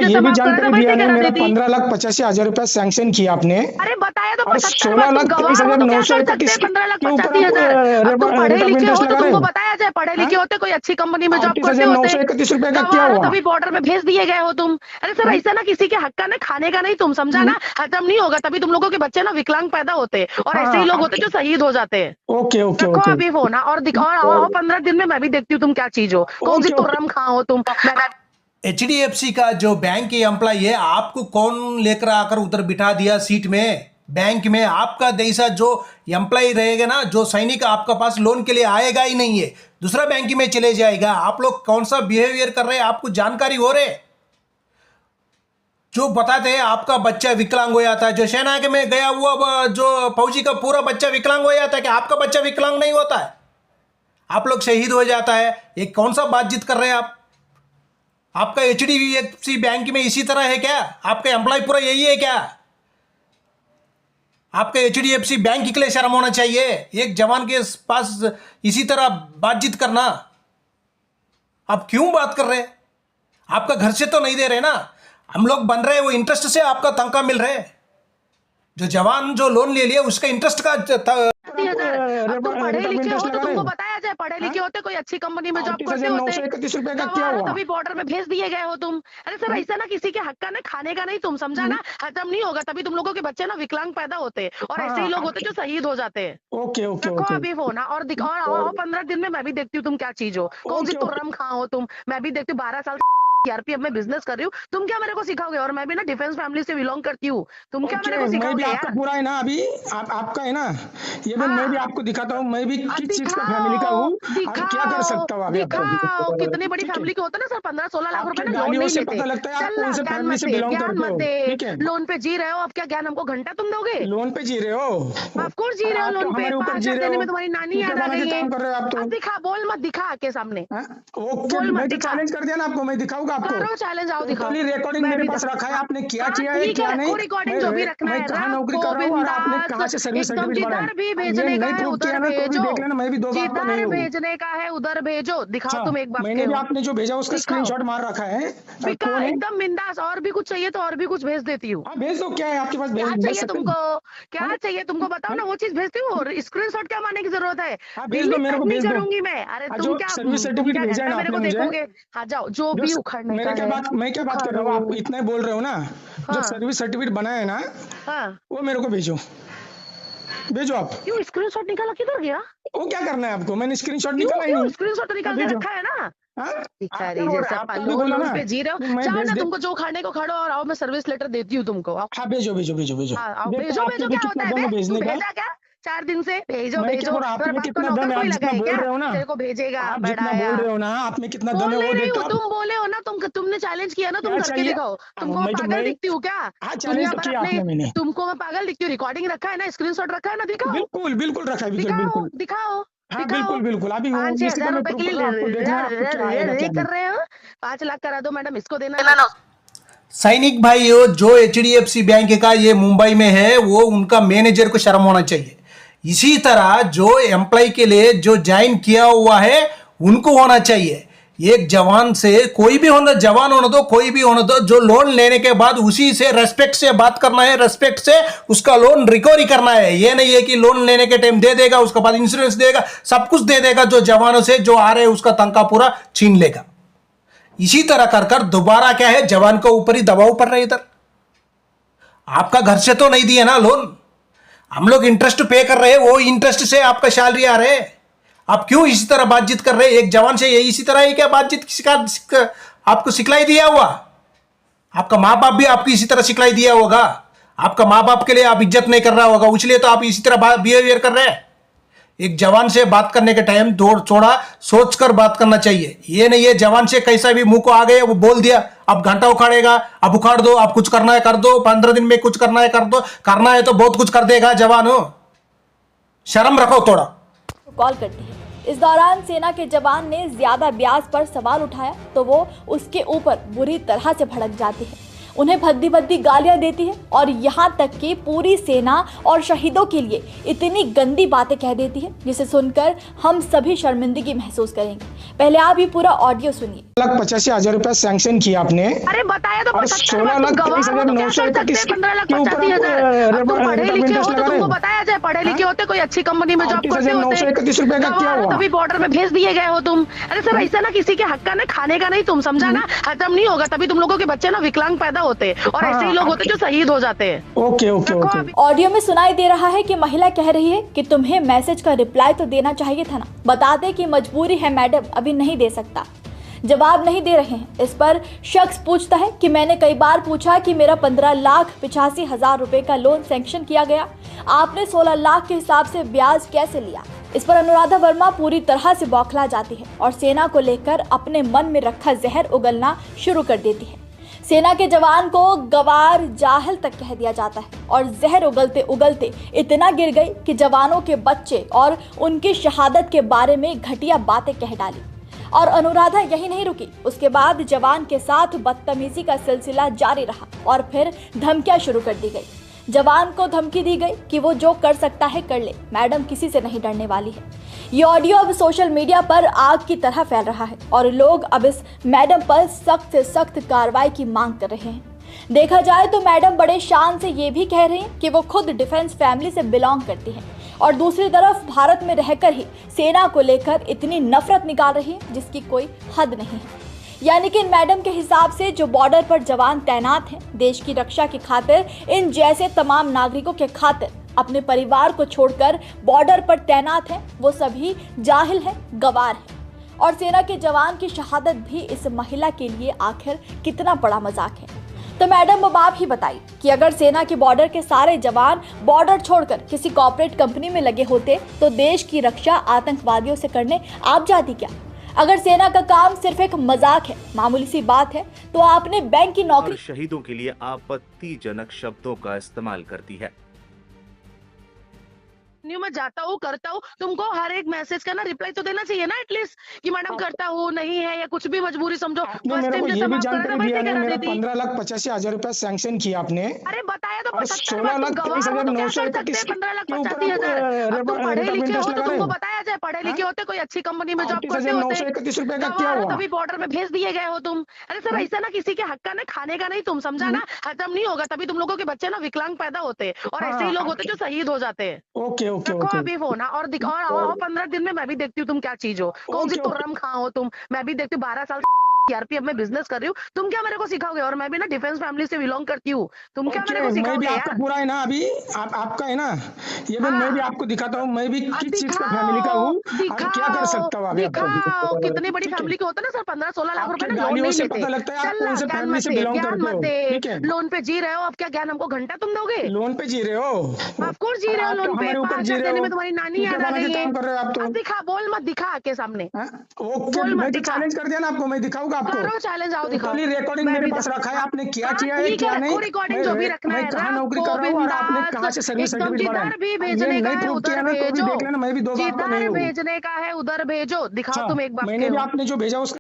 मुझे ये भी माफ करा जानकारी तो दिया वैसे नहीं, करा मेरा देती। 15,85,000 रुपया सैंक्शन किया आपने अरे बताया तो और 75 बार, तुम गवार हो तो क्या कर सकते हैं 16,85,931 15,85,000। अब तुम पढ़े रेट ऑफ लिखे हो इंटरेस्ट तो लगा तुमको रहे। बताया जाए, पढ़े हाँ? लिखे होते कोई अच्छी कंपनी में जॉब करते होते। 38,931 रुपए का क्या गवार हो हुआ? तभी बॉर्डर में भेज दिए गए हो तुम। अरे सर ऐसा ना किसी के हक का ना खाने का नहीं, तुम समझा ना, हजम नहीं होगा तभी तुम लोगों के बच्चे ना विकलांग पैदा होते और ऐसे ही हाँ लोग होते जो शहीद हो जाते हैं। ओके ओके रखो ओके अभी फोन और दिखाओ, आओ 15 दिन में मैं भी देखती हूँ तुम क्या चीज हो, कौन सी ओके ओके। तुर्रम खां हो तुम। एचडीएफसी का जो बैंक के एम्प्लॉय है, आपको कौन लेकर आकर उधर बिठा दिया सीट में? बैंक में आपका जैसा जो एम्प्लॉय रहेगा ना, जो सैनिक आपका पास लोन के लिए आएगा ही नहीं है, दूसरा बैंक में चले जाएगा। आप लोग कौन सा बिहेवियर कर रहे हैं, आपको जानकारी हो रहे? जो बताते हैं आपका बच्चा विकलांग हो जाता है, जो सेना के में गया हुआ जो फौजी का पूरा बच्चा विकलांग हो जाता है, कि आपका बच्चा विकलांग नहीं होता है? आप लोग शहीद हो जाता है, ये कौन सा बातचीत कर रहे हैं आप? आपका एचडीएफसी बैंक में इसी तरह है क्या? आपका एम्प्लॉय पूरा यही है क्या? आपका एचडीएफसी बैंक के लिए शर्म होना चाहिए, एक जवान के पास इसी तरह बातचीत करना। आप क्यों बात कर रहे हैं? आपका घर से तो नहीं दे रहे ना, हम लोग बन रहे हैं, वो इंटरेस्ट से आपका तनख्वाह मिल रहे हैं। जो जवान जो लोन ले लिया उसका इंटरेस्ट का अब तुम पढ़े लिखे हो तो तुमको बताया जाए, पढ़े लिखे होते कोई अच्छी कंपनी में जॉब करते होते। 38,931 रुपए का क्या गवार हो हुआ? तभी बॉर्डर में भेज दिए गए हो तुम। अरे सर ऐसा ना किसी के हक का ना खाने का नहीं, तुम समझा ना, हजम नहीं होगा तभी तुम लोगों के बच्चे ना विकलांग पैदा होते और ऐसे ही लोग होते जो शहीद हो जाते हैं। ओके ओके रखो ओके। अभी फोन और दिखाओ, आओ 15 दिन में मैं भी देखती हूँ तुम क्या चीज हो, कौन सी ओके, ओके। तुर्रम खां हो तुम। मैं भी देखती हूँ 12 साल सीआरपीएफ में बिजनेस कर रही हूँ, तुम क्या मेरे को सिखाओगे? और मैं भी ना डिफेंस फैमिली से बिलोंग करती हूँ, तुम क्या मेरे को मैं भी सिखाओगे आपका यार? पूरा है ना, अभी आपका है ना, ये भी मैं भी आपको दिखाता हूँ, मैं भी किस चीज का फैमिली का हूँ और क्या कर सकता हूँ अभी आपको। दिखाओ कितनी बड़ी ठीक है? फैमिली के होते ना सर, 15-16 लाख रुपए आपके ना लोन गालियों नहीं से लेते। पता लगता है आप चल कौन ना, से ज्ञान फैमिली मत से दे, बिलोंग ज्ञान करते मत हो। ठीक दे। है? लोन पे जी रहे हो, अब क्या ज्ञान हमको घंटा तुम दोगे? लोन पे जी रहे हो, ऑफ कोर्स जी और रहे हो आप तो लोन पे, हमारे ऊपर 5 जी हजार रहे देने हो, में तुम्हारी नानी पीछे याद आ बना के गई है। काम कर रहे हो आप अब तो। दिखा, बोल मत, दिखा आके सामने, हाँ? ओके, बोल मत, मैं तो दिखा। चैलेंज कर दिया ना आपको, मैं दिखाऊंगा आपको। करो चैलेंज, आओ दिखाओ। टोटली रिकॉर्डिंग मैं मेरे भी पास रखा है, आपने क्या हाँ किया है ठीक क्या है, नहीं। रखो रिकॉर्डिंग, जो भी रखना मैं है कहाँ नौकरी रखो कर रहा हूँ और आपने कहाँ से बिंदास, सर्विस एकदम सर्टिफिकेट बनाया। जिधर भी अब ये भेजने का नहीं है प्रूव किया उधर ना तो भी भेजो, देख लेना, मैं भी दो बाप का नहीं जिधर हूँ। भेजने का है उधर भेजो। दिखाओ अच्छा, तुम एक बाप के मैंने भी हो, आपने जो भेजा उसका दिखाओ। स्क्रीनशॉट मार रखा है। बिका कौन है? एकदम बिंदास, और भी कुछ चाहिए तो और भी कुछ भेज देती हूँ। हाँ भेज दो, क्या है आपके पास, क्या भेज चाहिए सकते तुमको? हैं। क्या हाँ? चाहिए तुमको बताओ हाँ? ना, वो चीज भेजती हूँ। स्क्रीनशॉट क्या मारने की जरूरत है? हाँ भेज दो, लिमिट मेरे तक को नहीं भेज दो। करूंगी मैं। अरे जो सर्विस तुम सर्टिफिकेट क्या भेजा है घंटा ना मेरे आपने को मुझे, देखोगे? हाँ जाओ, जो जो भी उखाड़ने का है मैं क्या बात कर रहा उखाड़ो। हूँ, आप इतना ही बोल रहे हो ना, जो हाँ सर्विस सर्टिफिकेट बनाया है ना हाँ, वो मेरे को भेजो, भेजो आप। क्यों स्क्रीनशॉट निकाला किधर गया? वो क्या करना है आपको, मैंने स्क्रीनशॉट क्यों निकाला ही क्यों नहीं। स्क्रीनशॉट तो हाँ निकाल के भेजो। रखा है ना। हाँ? आप क्या भिखारी बोल रहे हैं, जैसा आपने अभी लोन बोला लोन ना पे जी रहे कि हो। मैं जाओ भेज ना, दे। तुमको जो खाने को खाड़ो और आओ, मैं सर्विस लेटर देती हूँ तुमको, आओ। हाँ भेजो भेजो भेजो भेजो। हाँ आओ, देखो भेजो आपके भेजो, भी क्या कितना होता है दम बे? है तू भेजने का। भेजा क्या 4 दिन से? भेजो मैं क्या भेजो, बोल रहा हूँ, आप तेरे में बाप का कितना नौकर दम है, कोई आप लगा जितना है बोल क्या रहे हो ना, तेरे को भेजेगा? आप जितना बढ़ाया बोल रहे हो ना, आप में कितना दम बोल है वो नहीं रही देखो हूँ, आप। तुम बोले हो ना, तुमने चैलेंज किया ना, तुम क्या करके चाहिए? दिखाओ। अब तुमको मैं मैं तो पागल मैं दिखती हूँ क्या? हाँ दुनिया चैलेंज तो भर किया अपने, आपने मैंने। तुमको मैं पागल दिखती हूँ? रिकॉर्डिंग रखा है ना, स्क्रीनशॉट रखा है ना, दिखाओ बिल्कुल बिल्कुल रखा है, बिल्कुल दिखाओ बिल्कुल। दिखाओ हाँ दिखाओ। बिल्कुल बिल्कुल, अभी वो 5-6 इसी को हजार मैं रुपए प्रूव के कर रहा हूँ, आपको देखना है आपको क्या आएगा क्या कर नहीं। रहे हो। 5 लाख करा दो मैडम, इसको देना ना। सैनिक भाइयों, जो एचडीएफसी बैंक का ये मुंबई में है, वो उनका मैनेजर को शर्म होना चाहिए। इसी तरह जो एम्प्लॉय के लिए जो ज्वाइन किया हुआ है उनको होना चाहिए। एक जवान से, कोई भी होना, जवान होने दो, कोई भी होने दो, जो लोन लेने के बाद उसी से रेस्पेक्ट से बात करना है, रेस्पेक्ट से उसका लोन रिकवरी करना है। ये नहीं है कि लोन लेने के टाइम दे देगा, उसके बाद इंश्योरेंस देगा, सब कुछ दे देगा, जो जवानों से जो आ रहे हैं उसका तनख्वाह पूरा छीन लेगा। इसी तरह कर कर दोबारा क्या है, जवान को ऊपर ही दबाव पड़ रहा है। इधर आपका घर से तो नहीं दिया ना लोन, हम लोग इंटरेस्ट पे कर रहे हैं, वो इंटरेस्ट से आपका सैलरी आ रहे हैं। आप क्यों इसी तरह बातचीत कर रहे हैं? एक जवान से ये इसी तरह ही क्या बातचीत आपको सिखलाई दिया हुआ? आपका माँ बाप भी आपको इसी तरह सिखलाई दिया होगा। आपका माँ बाप के लिए आप इज्जत नहीं कर रहा होगा, इसलिए तो आप इसी तरह बिहेवियर कर रहे हैं। एक जवान से बात करने के टाइम थोड़ा सोचकर बात करना चाहिए। ये नहीं है जवान से कैसा भी मुंह को आ गया वो बोल दिया, अब घंटा उखाड़ेगा, अब उखाड़ दो, अब कुछ करना है कर दो, 15 दिन में कुछ करना है कर दो, करना है तो बहुत कुछ कर देगा जवान हो। शर्म रखो थोड़ा। कॉल करती है। इस दौरान सेना के जवान ने ज्यादा ब्याज पर सवाल उठाया तो वो उसके ऊपर बुरी तरह से भड़क जाती है। उन्हें भद्दी भद्दी गालियां देती है और यहाँ तक कि पूरी सेना और शहीदों के लिए इतनी गंदी बातें कह देती है जिसे सुनकर हम सभी शर्मिंदगी महसूस करेंगे। पहले आप ये पूरा ऑडियो सुनिए। 1,85,000 रुपया सैंक्शन किया आपने। अरे बताया तो और 16,23,931 के ऊपर पढ़े लिखे हो तो तुमको बताया जाए, पढ़े लिखे होते कोई अच्छी कंपनी में जॉब करते होते, 38,931 रुपए का क्या हुआ? तभी बॉर्डर में भेज दिए गए हो तुम। अरे सर ऐसा ना किसी के हक का ना खाने का नहीं, तुम समझा ना, हजम नहीं होगा तभी तुम लोगों के बच्चे ना विकलांग पैदा होते और ऐसे ही लोग होते जो शहीद हो जाते हैं। Okay okay okay. ऑडियो में सुनाई दे रहा है कि महिला कह रही है कि तुम्हें मैसेज का रिप्लाई तो देना चाहिए था ना, बता दे कि मजबूरी है मैडम, अभी नहीं दे सकता। जवाब नहीं दे रहे हैं। इस पर शख्स पूछता है कि मैंने कई बार पूछा कि मेरा 15,85,000 रुपए का लोन सैंक्शन किया गया, आपने 16 लाख के हिसाब से ब्याज कैसे लिया। इस पर अनुराधा वर्मा पूरी तरह से बौखला जाती है और सेना को लेकर अपने मन में रखा जहर उगलना शुरू कर देती है। सेना के जवान को गवार जाहिल तक कह दिया जाता है और जहर उगलते उगलते इतना गिर गई कि जवानों के बच्चे और उनकी शहादत के बारे में घटिया बातें कह डाली। और अनुराधा यही नहीं रुकी, उसके बाद जवान के साथ बदतमीजी का सिलसिला जारी रहा और फिर धमकियां शुरू कर दी गई। जवान को धमकी दी गई कि वो जो कर सकता है कर ले, मैडम किसी से नहीं डरने वाली है। ये ऑडियो अब सोशल मीडिया पर आग की तरह फैल रहा है और लोग अब इस मैडम पर सख्त से सख्त कार्रवाई की मांग कर रहे हैं। देखा जाए तो मैडम बड़े शान से ये भी कह रही हैं कि वो खुद डिफेंस फैमिली से बिलोंग करती हैं और दूसरी तरफ भारत में रहकर ही सेना को लेकर इतनी नफरत निकाल रही है जिसकी कोई हद नहीं है। यानी कि इन मैडम के हिसाब से जो बॉर्डर पर जवान तैनात हैं, देश की रक्षा की खातिर, इन जैसे तमाम नागरिकों के खातिर अपने परिवार को छोड़कर बॉर्डर पर तैनात हैं, वो सभी जाहिल हैं, गवार हैं। और सेना के जवान की शहादत भी इस महिला के लिए आखिर कितना बड़ा मजाक है। तो मैडम अब आप ही बताइए कि अगर सेना के बॉर्डर के सारे जवान बॉर्डर छोड़कर किसी कॉर्पोरेट कंपनी में लगे होते तो देश की रक्षा आतंकवादियों से करने आप जाती क्या? अगर सेना का काम सिर्फ एक मजाक है, मामूली सी बात है, तो आपने बैंक की नौकरी शहीदों के लिए आपत्तिजनक शब्दों का इस्तेमाल करती है। मैं जाता हूँ करता हूँ, तुमको हर एक मैसेज का ना रिप्लाई तो देना चाहिए ना एटलीस्ट कि मैडम करता हूँ, नहीं है या कुछ भी मजबूरी समझो। आपने मेरे को ये भी जानकारी दिया नहीं, मेरा 15,85,000 रुपया सैंक्शन किया आपने। अरे बताया तो और 16,23,931 के ऊपर पढ़े लिखे हो तो तुमको बताया जाए, पढ़े लिखे होते कोई अच्छी कंपनी में जॉब करते होते, 38,931 रुपए का क्या हुआ? तभी बॉर्डर में भेज दिए गए हो तुम। अरे सर ऐसा ना किसी के हक का ना खाने का नहीं, तुम समझा ना, हजम नहीं होगा तभी तुम लोगों के बच्चे ना विकलांग पैदा होते और ऐसे ही लोग होते जो शहीद हो जाते हैं। ओके ओके रखो ओके। अभी फोन और दिखाओ, और 15 दिन में मैं भी देखती हूँ तुम क्या चीज हो, कौन सी तुर्रम खां हो तुम। मैं भी देखती हूँ 12 साल सीआरपीएफ में बिजनेस कर रही हूँ, तुम क्या मेरे को सिखाओगे? और मैं भी ना डिफेंस फैमिली से बिलोंग करती हूँ, तुम क्या मेरे को मैं भी सिखाओगे आपका यार? पूरा है ना, अभी आपका है ना, ये भी मैं भी आपको दिखाता हूँ, मैं भी किस चीज का फैमिली का हूँ, क्या कर सकता हूँ। दिखाओ कितनी बड़ी फैमिली के होता है ना सर, 15-16 लाख रुपए ना लोन नहीं लेते। पता लगता है आप कौन से फैमिली से बिलोंग करते हो। ठीक है, लोन पे जी रहे हो, अब क्या ज्ञान हमको घंटा तुम दोगे? लोन पे जी रहे हो, ऑफकोर्स जी रहे हो लोन पे, 5,000 देने में तुम्हारी नानी याद आ गई है। कर रहे हो आप तो। दिखा, बोल मत, दिखा आके सामने। ओके, मैं तो चैलेंज कर दिया ना आपको, मैं दिखाऊंगा आपको। करो चैलेंज, आओ दिखाओ। रिकॉर्डिंग मेरे पास रखा है, आपने क्या किया है क्या नहीं, रिकॉर्डिंग जो भी रखना है, मैं कहाँ नौकरी कर रहा हूँ और आपने कहाँ से सर्विस सर्टिफिकेट बनाया, भी भेजने का है उधर भेजो, देख लेना, मैं भी 2 बार तो नहीं हूँ। भेजने का है उधर भेजो, दिखाओ तुम एक बार। मैंने भी आपने जो भेजा